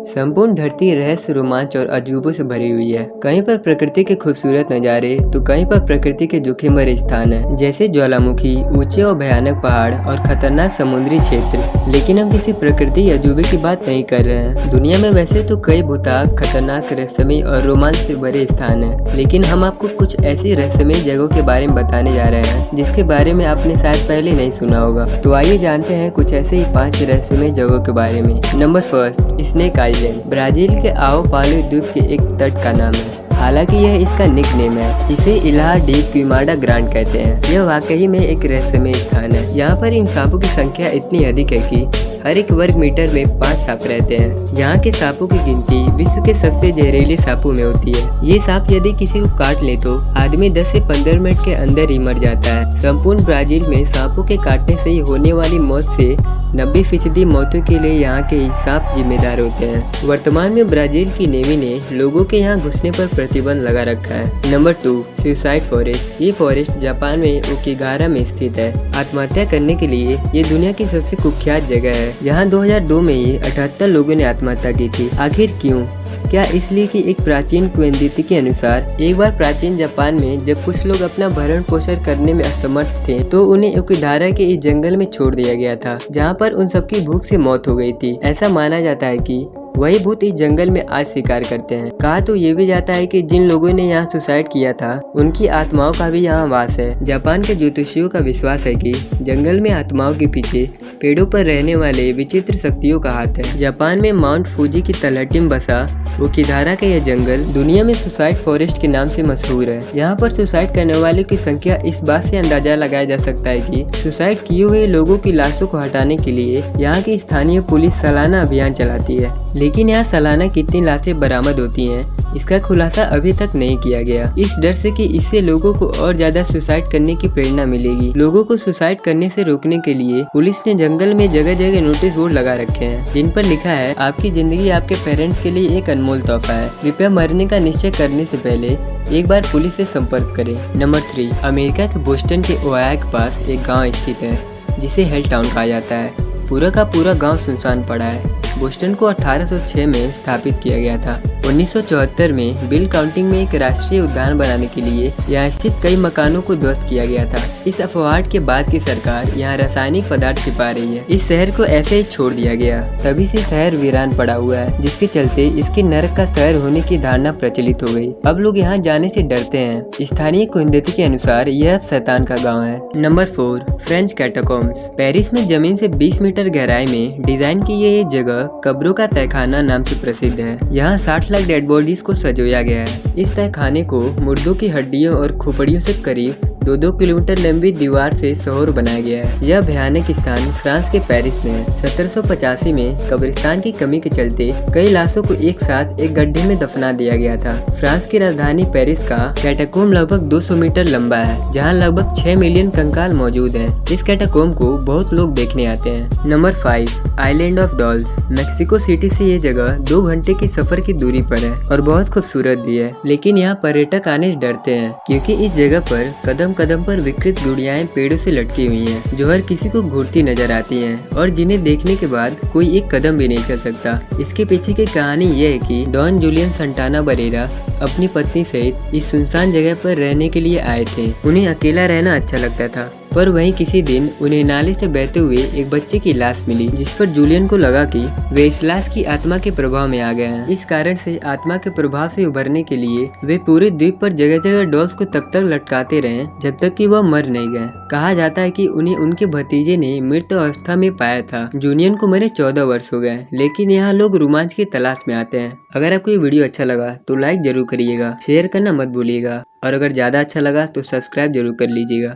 संपूर्ण धरती रहस्य, रोमांच और अजूबों से भरी हुई है। कहीं पर प्रकृति के खूबसूरत नज़ारे तो कहीं पर प्रकृति के जोखिम भरे स्थान है, जैसे ज्वालामुखी, ऊंचे और भयानक पहाड़ और खतरनाक समुद्री क्षेत्र। लेकिन हम किसी प्रकृति अजूबे की बात नहीं कर रहे हैं। दुनिया में वैसे तो कई भूताक, खतरनाक, रहस्यमय और रोमांच से भरे स्थान है, लेकिन हम आपको कुछ ऐसी रहस्यमय जगहों के बारे में बताने जा रहे हैं जिसके बारे में आपने शायद पहले नहीं सुना होगा। तो आइए जानते हैं कुछ ऐसे ही 5 रहस्यमय जगहों के बारे में। Number 1, snake island. ब्राजील के आओ पालो द्वीप के एक तट का नाम है। हालांकि यह इसका निकनेम है। इसे इल्हा डी क्विमाडा ग्रांड कहते हैं। यह वाकई में एक रहस्यमय स्थान है। यहाँ पर इन सांपों की संख्या इतनी अधिक है कि हर एक वर्ग मीटर में 5 सांप रहते हैं। यहाँ के सांपों की गिनती विश्व के सबसे जहरीले सांपों में होती है। ये सांप यदि किसी को काट ले तो आदमी 10 से 15 मिनट के अंदर ही मर जाता है। संपूर्ण ब्राजील में सांपों के काटने से ही होने वाली मौत से 90% मौतों के लिए यहाँ के ही सांप जिम्मेदार होते हैं। वर्तमान में ब्राजील की नेवी ने लोगों के यहाँ घुसने पर प्रतिबंध लगा रखा है। Number 2, suicide forest. ये फॉरेस्ट जापान में ओकिगारा में स्थित है। आत्महत्या करने के लिए ये दुनिया की सबसे कुख्यात जगह है। यहाँ 2002 में ही 78 लोगों ने आत्महत्या की थी। आखिर क्यों? क्या इसलिए कि एक प्राचीन किंवदंती के अनुसार एक बार प्राचीन जापान में जब कुछ लोग अपना भरण पोषण करने में असमर्थ थे तो उन्हें ओकिगारा के इस जंगल में छोड़ दिया गया था, जहाँ पर उन सबकी भूख से मौत हो गई थी। ऐसा माना जाता है कि वही भूत इस जंगल में आज शिकार करते हैं। कहा तो ये भी जाता है कि जिन लोगों ने यहाँ सुसाइड किया था उनकी आत्माओं का भी यहाँ वास है। जापान के ज्योतिषियों का विश्वास है कि जंगल में आत्माओं के पीछे पेड़ों पर रहने वाले विचित्र शक्तियों का हाथ है। जापान में माउंट फूजी की तलहटी में बसा ओकिगारा का यह जंगल दुनिया में सुसाइड फॉरेस्ट के नाम से मशहूर है। यहाँ पर सुसाइड करने वालों की संख्या इस बात से अंदाजा लगाया जा सकता है कि सुसाइड किए हुए लोगों की लाशों को हटाने के लिए यहाँ की स्थानीय पुलिस सालाना अभियान चलाती है। लेकिन यहाँ सालाना कितनी लाशें बरामद होती हैं इसका खुलासा अभी तक नहीं किया गया, इस डर से कि इससे लोगों को और ज्यादा सुसाइड करने की प्रेरणा मिलेगी। लोगों को सुसाइड करने से रोकने के लिए पुलिस ने जंगल में जगह जगह नोटिस बोर्ड लगा रखे हैं जिन पर लिखा है, आपकी जिंदगी आपके पेरेंट्स के लिए एक अनमोल तोहफा है। कृपया मरने का निश्चय करने से पहले एक बार पुलिस से संपर्क करें। नंबर 3, अमेरिका के बोस्टन के ओहायो के पास एक गाँव स्थित है जिसे हेल टाउन कहा जाता है। पूरा का पूरा गांव सुनसान पड़ा है। बोस्टन को 1806 में स्थापित किया गया था। 1974 में बिल काउंटिंग में एक राष्ट्रीय उद्यान बनाने के लिए यहाँ स्थित कई मकानों को ध्वस्त किया गया था। इस अफवाह के बाद की सरकार यहाँ रासायनिक पदार्थ छिपा रही है। इस शहर को ऐसे ही छोड़ दिया गया, तभी से शहर वीरान पड़ा हुआ है, जिसके चलते इसके नरक का शहर होने की धारणा प्रचलित हो गई। अब लोग यहाँ जाने से डरते हैं। स्थानीय किंवदंती के अनुसार यह शैतान का गाँव है। Number 4, French कैटाकॉम्ब्स। पेरिस में जमीन से 20 मीटर गहराई में डिजाइन की ये जगह कब्रों का तहखाना नाम से प्रसिद्ध है। यहाँ 60 लाख डेड बॉडीज को सजोया गया है। इस तहखाने को मुर्दों की हड्डियों और खोपड़ियों से करीब 2-2 किलोमीटर लंबी दीवार से शहर बनाया गया है। यह भयानक स्थान फ्रांस के पेरिस में है। 1785 में कब्रिस्तान की कमी के चलते कई लाशों को एक साथ एक गड्ढे में दफना दिया गया था। फ्रांस की राजधानी पेरिस का कैटाकोम्ब लगभग 200 मीटर लंबा है, जहाँ लगभग 6 मिलियन कंकाल मौजूद हैं। इस कैटाकोम्ब को बहुत लोग देखने आते हैं। Number 5, island of dolls. Mexico city से ये जगह 2 घंटे की सफर की दूरी पर है और बहुत खूबसूरत भी है। लेकिन यहाँ पर्यटक आने से डरते हैं क्योंकि इस जगह पर कदम कदम पर विकृत गुड़ियाएं पेड़ों से लटकी हुई हैं, जो हर किसी को घूरती नजर आती हैं और जिन्हें देखने के बाद कोई एक कदम भी नहीं चल सकता। इसके पीछे की कहानी ये है कि डॉन जूलियन संटाना बरेरा अपनी पत्नी सहित इस सुनसान जगह पर रहने के लिए आए थे। उन्हें अकेला रहना अच्छा लगता था, पर वहीं किसी दिन उन्हें नाले से बहते हुए एक बच्चे की लाश मिली, जिस पर जूलियन को लगा कि वे इस लाश की आत्मा के प्रभाव में आ गए हैं। इस कारण से आत्मा के प्रभाव से उभरने के लिए वे पूरे द्वीप पर जगह जगह डॉल्स को तब तक लटकाते रहे जब तक कि वह मर नहीं गए। कहा जाता है कि उन्हें उनके भतीजे ने मृत अवस्था में पाया था। जूलियन को मरे 14 वर्ष हो गए, लेकिन यहाँ लोग रोमांच की तलाश में आते हैं। अगर आपको ये वीडियो अच्छा लगा तो लाइक जरूर करिएगा, शेयर करना मत भूलिएगा और अगर ज्यादा अच्छा लगा तो सब्सक्राइब जरूर कर लीजिएगा।